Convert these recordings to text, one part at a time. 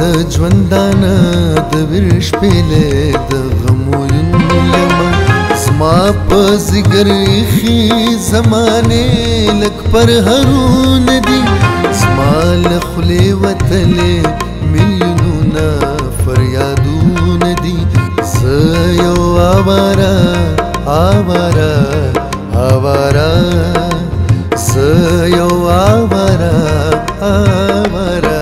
د ژوندانه د ویر شپېلې د غمو یمه زما په ځیګر ایښي زمانې لږ پرهرونه دي زما له خولې وتلې میلیونونه فریادونه دي زه یو آواره آواره آواره زه یو آواره آواره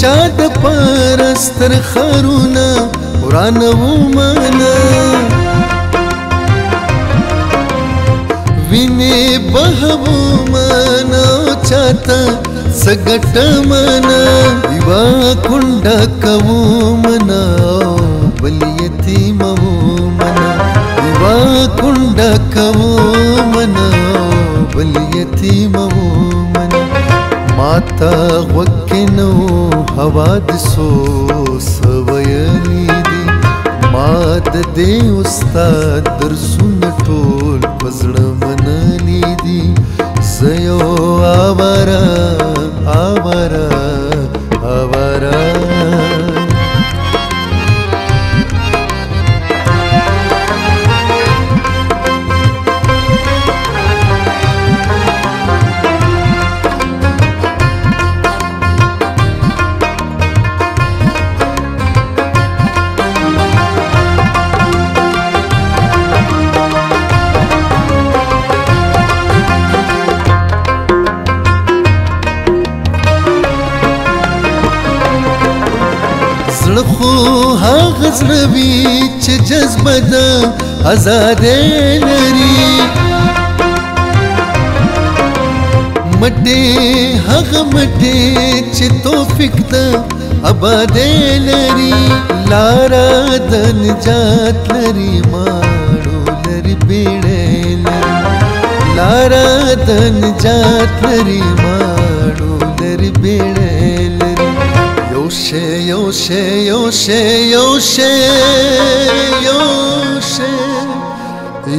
چا د پرستر خرونه ورانه ومنه وینې بهومنه چاته څه ګټه منه یوه کونډه کومنه بل یتیمه ومنه یوه کونډه کومنه بل یتیمه ومنه ماتا غوږ حوادثو سویلی دي ما د دې استاد درسونه ټول په زړه منلي دي زه یو آواره آواره آواره زړه خو هغه زړه وي چې جذبه د ازادۍ لري مټې هغه مټې چې توفیق د ابادۍ لري لاره د نجات لري ماړو لري بیړۍ لري لاره د نجات لري ماړو لري بیړۍ لري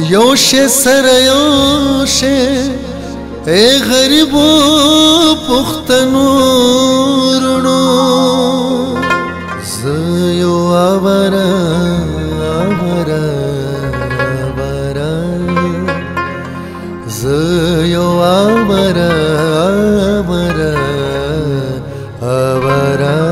یوشه سره یوشه ای غریبو پښتنو ورونو زه یو آواره آواره آواره زه یو آواره آواره آواره